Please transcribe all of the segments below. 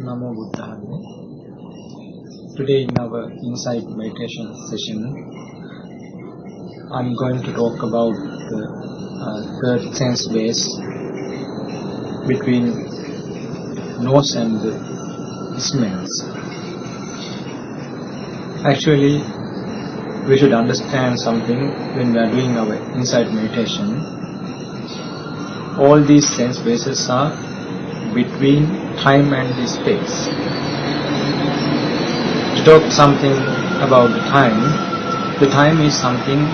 Namo Buddhaya. Today in our insight meditation session, I'm going to talk about the third sense base between nose and the smells. Actually, we should understand something when we are doing our insight meditation. All these sense bases are between time and space. To talk something about the time is something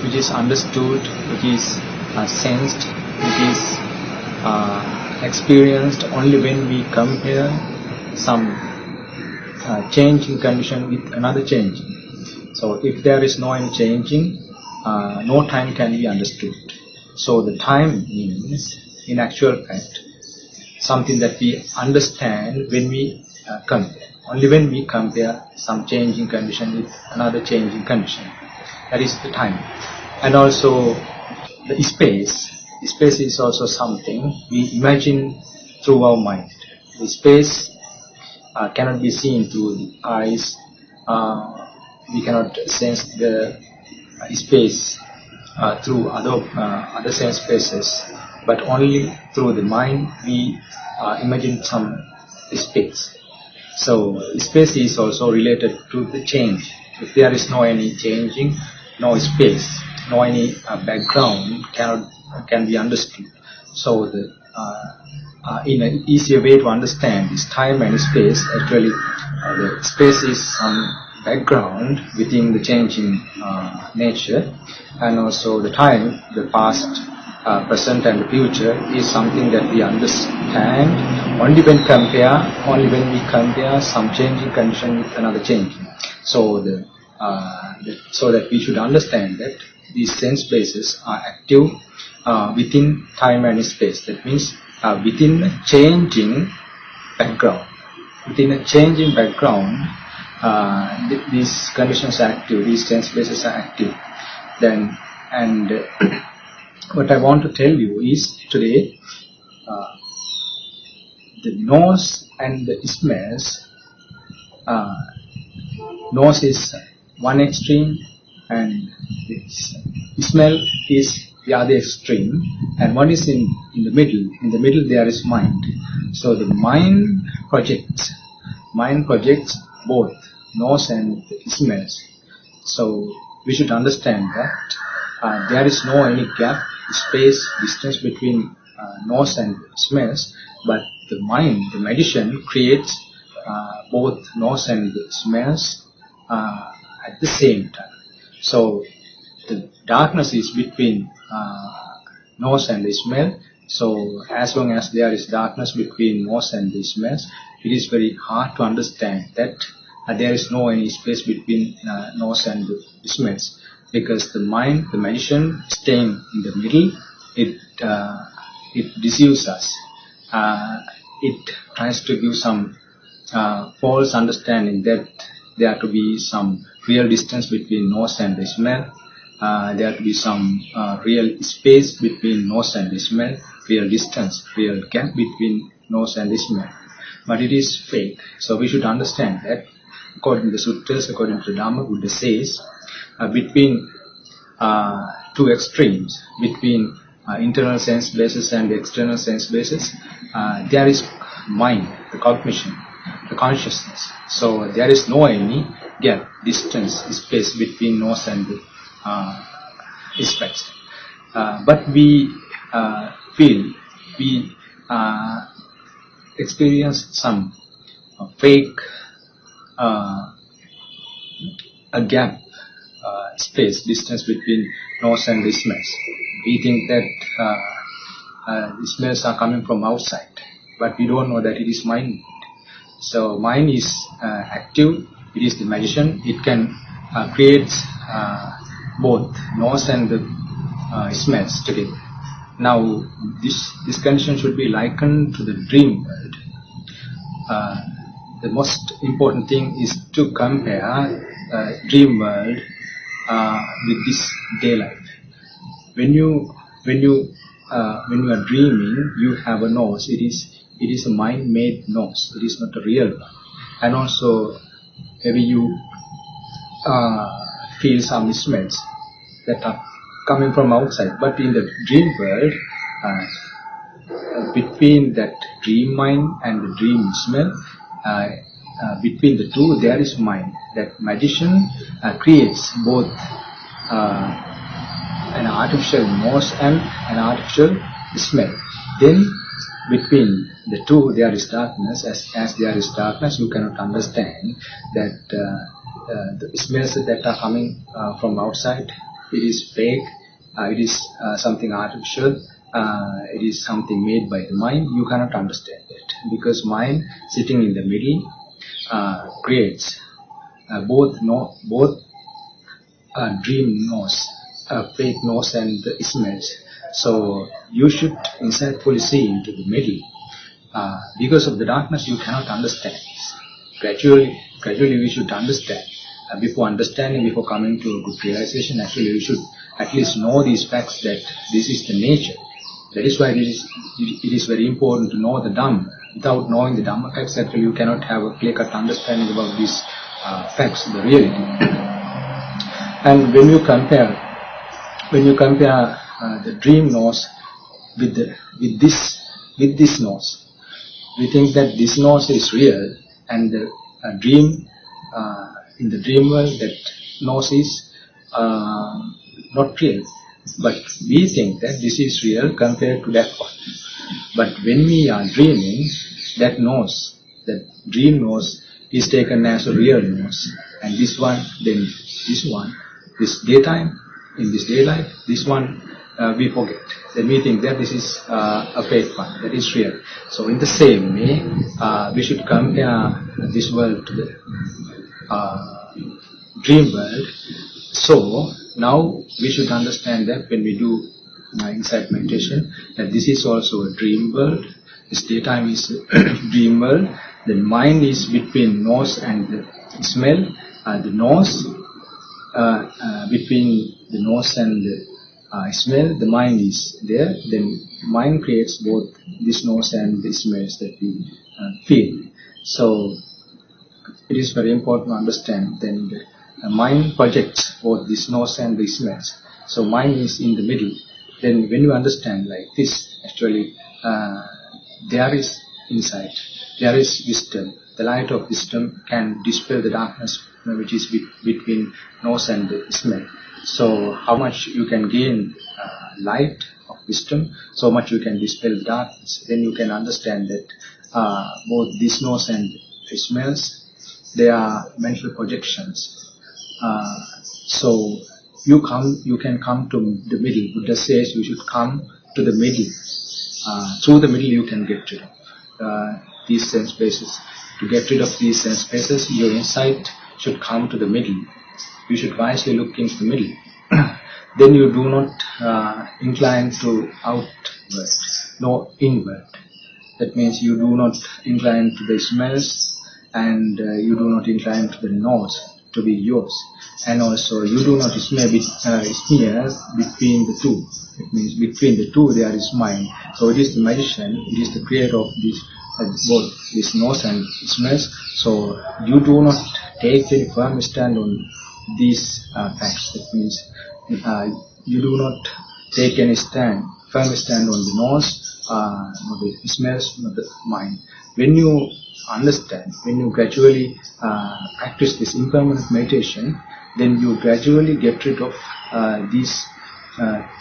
which is understood, which is sensed, which is experienced only when we compare some change in condition with another change. So if there is no any changing, no time can be understood. So the time means, in actual fact, something that we understand when we compare. Only when we compare some changing condition with another changing condition. That is the time. And also the space. Space is also something we imagine through our mind. The space cannot be seen through the eyes. We cannot sense the space through other sense spaces, but only through the mind we imagine some space. So space is also related to the change. If there is no any changing, no space, no any background can be understood. So the in an easier way to understand this time and space, actually the space is some background within the changing nature, and also the time, the past, present and the future is something that we understand only when we compare some changing condition with another changing. So so that we should understand that these sense bases are active within time and space. That means within a changing background. Within a changing background, these conditions are active, these sense bases are active. Then, and what I want to tell you is today, the nose and the smells. Nose is one extreme, and the smell is the other extreme. And what is in the middle? In the middle there is mind. So the mind projects both nose and smells. So we should understand that there is no any gap, space, distance between nose and smells, but the mind, the magician, creates both nose and smells at the same time. So the darkness is between nose and the smell. So as long as there is darkness between nose and the smells, it is very hard to understand that there is no any space between nose and the smells, because the mind, the magician, staying in the middle, it deceives us. It tries to give some false understanding that there have to be some real distance between nose and the smell. There have to be some real space between nose and the smell, real distance, real gap between nose and the smell. But it is fake. So we should understand that according to the sutras, according to the Dharma, Buddha says between two extremes, between internal sense bases and external sense bases, there is mind, the cognition, the consciousness. So there is no any gap, distance, space between nose and the space. But we feel, we experience some fake a gap, space, distance between nose and the smells. We think that the smells are coming from outside, but we don't know that it is mind. So mind is active, it is the magician, it can create both nose and the smells together. Now this condition should be likened to the dream world. The most important thing is to compare dream world with this day life. When you are dreaming, you have a nose. It is it is a mind-made nose. It is not a real one. And also, maybe you feel some smells that are coming from outside. But in the dream world, between that dream mind and the dream smell, between the two there is mind. That magician creates both an artificial nose and an artificial smell. Then between the two there is darkness. As there is darkness, you cannot understand that the smells that are coming from outside, it is fake, it is something artificial, it is something made by the mind. You cannot understand it, because mind sitting in the middle creates both dream nose, fake nose and the smells. So you should insightfully see into the middle. Because of the darkness, you cannot understand this. Gradually we should understand. Before understanding, before coming to a good realization, actually you should at least know these facts, that this is the nature. That is why it is very important to know the Dhamma. Without knowing the Dhamma facts, actually you cannot have a clear-cut understanding about these facts, the reality. And when you compare the dream nose with this nose, we think that this nose is real, and the dream in the dream world, that nose is not real. But we think that this is real compared to that one. But when we are dreaming, that nose, that dream nose, is taken as a real nose. And this one, then this one, this daytime, in this daylight, this one we forget. Then we think that this is a fake one, that is real. So in the same way, we should compare this world to the dream world. So now we should understand that when we do insight meditation, that this is also a dream world. This daytime is a dream world. The mind is between nose and the smell. The nose, between the nose and the smell, the mind is there. Then mind creates both this nose and the smells that we feel. So it is very important to understand. Then the mind projects both this nose and the smells. So mind is in the middle. Then when you understand like this, actually there is insight, there is wisdom. The light of wisdom can dispel the darkness which is between nose and the smell. So how much you can gain light of wisdom, so much you can dispel the darkness. Then you can understand that both this nose and the smells, they are mental projections. So you can come to the middle. Buddha says you should come to the middle. Through the middle you can get rid of these sense spaces. To get rid of these sense spaces, your insight should come to the middle. You should wisely look into the middle. Then you do not incline to outward, nor inward. That means you do not incline to the smells, and you do not incline to the nose to be yours. And also you do not smear between the two. It means between the two there is mind. So it is the magician, it is the creator of this, both this nose and smells. So you do not take any firm stand on these facts. That means you do not take any firm stand on the nose, nor the smells, nor the mind. When you understand, when you gradually practice this impermanent meditation, then you gradually get rid of these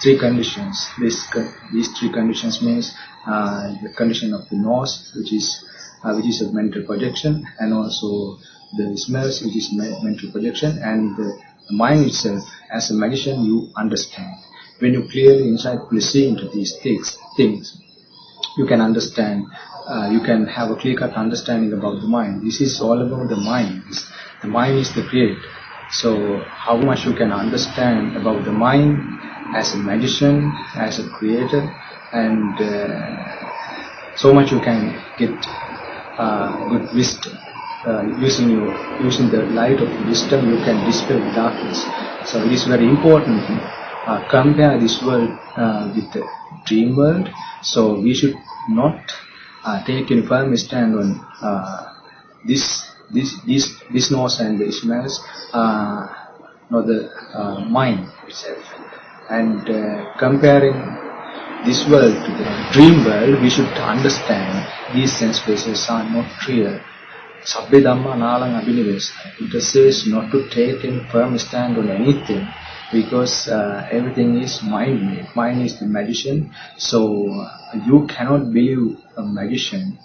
three conditions. These three conditions means the condition of the nose, which is a mental projection, and also the smells, which is mental projection, and the mind itself. As a magician, you understand. When you clearly, insightfully see into these things, you can understand. You can have a clear-cut understanding about the mind. This is all about the mind. The mind is the creator. So how much you can understand about the mind as a magician, as a creator, and so much you can get good wisdom. Using the light of wisdom, you can dispel the darkness. So it is very important to compare this world with the dream world. So we should not take any firm stand on this nose and the smells, not the mind itself. And comparing this world to the dream world, we should understand these sense bases are not real. Sabbe Dhamma Nalang Abhinivesa. It says not to take any firm stand on anything, because everything is mind-made. Mind is the magician, so you cannot believe a magician.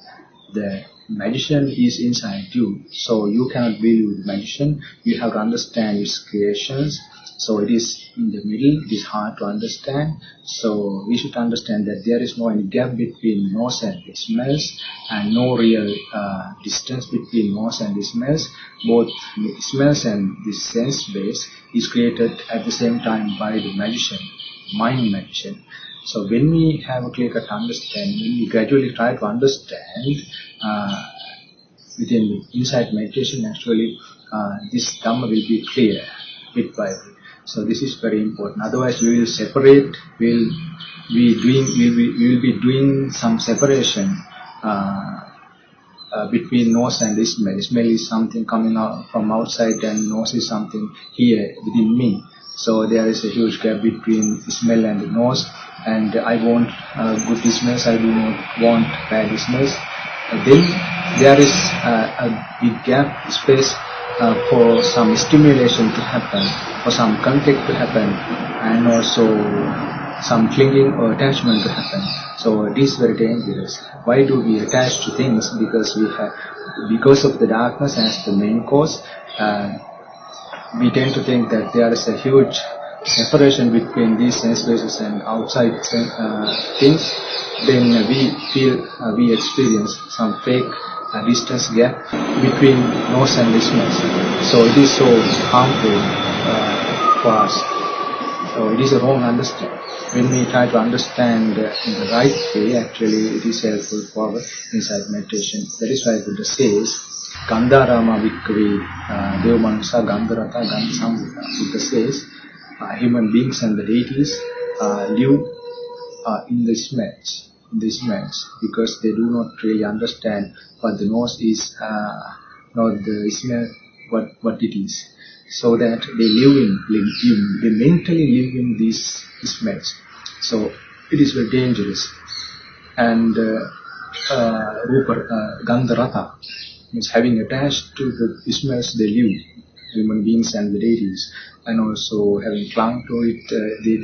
The magician is inside you, so you cannot believe the magician. You have to understand its creations. So it is in the middle, it is hard to understand. So we should understand that there is no any gap between nose and the smells, and no real distance between nose and the smells. Both the smells and the sense base is created at the same time by the magician, mind magician. So when we have a clear-cut understanding, when we gradually try to understand within the insight meditation, actually this Dhamma will be clear bit by bit. So this is very important. Otherwise, we will separate. We will be doing some separation between nose and the smell. Smell is something coming out from outside, and nose is something here within me. So there is a huge gap between smell and the nose. And I want good smells. I do not want bad smells. Then there is a big gap, space for some stimulation to happen, for some conflict to happen, and also some clinging or attachment to happen. So it is very dangerous. Why do we attach to things? Because of the darkness as the main cause. We tend to think that there is a huge separation between these sense bases and outside things. Then we experience some fake distance gap between nose and the smells. So it is so harmful for us. So it is a wrong understanding. When we try to understand in the right way, actually it is helpful for our insight meditation. That is why Buddha says, Gandharama Bhikkhave Devamanasa Gandharata Gandhasambuddha. Buddha says, human beings and the deities live in the smells, because they do not really understand what the nose is, nor the smell what it is. So that they mentally live in these smells. So it is very dangerous. And Gandharata means having attached to the smells they live, human beings and the deities, and also having clung to it, they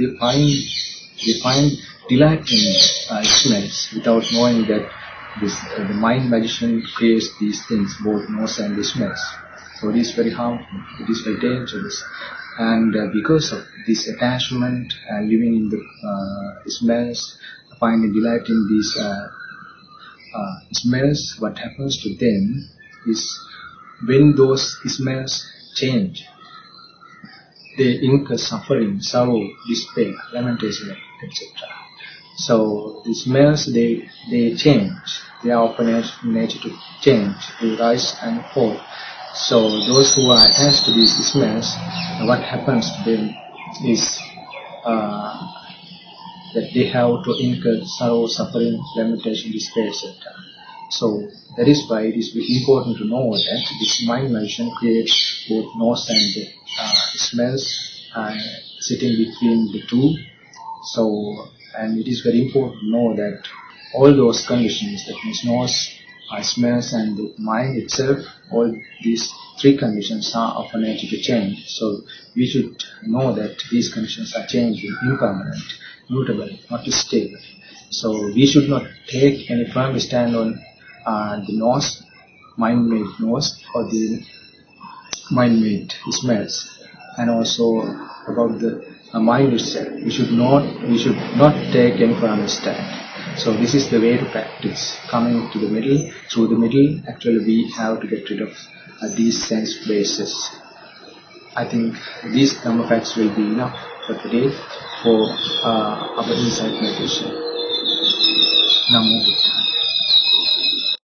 find delight in smells without knowing that the mind magician creates these things, both nose and the smells. So it is very harmful, it is very dangerous. And because of this attachment, living in the smells, finding delight in these smells, what happens to them is when those smells change, they incur suffering, sorrow, despair, lamentation, etc. So the smells, they change. They are of a nature to change. They rise and fall. So those who are attached to these smells, what happens to them is that they have to incur sorrow, suffering, lamentation, despair, etc. So that is why it is important to know that this mind magician creates both nose and smells sitting between the two. So, and it is very important to know that all those conditions, that means nose, smells and the mind itself, all these three conditions are of a nature to change. So we should know that these conditions are changing, impermanent, mutable, not stable. So we should not take any firm stand on the nose, mind-made nose, or the mind-made smells, and also about the mind itself. We should not take any firm stand. So this is the way to practice. Coming to the middle, through the middle, actually we have to get rid of these sense bases. I think these number facts will be enough for today for our insight meditation. Namo Buddhaya.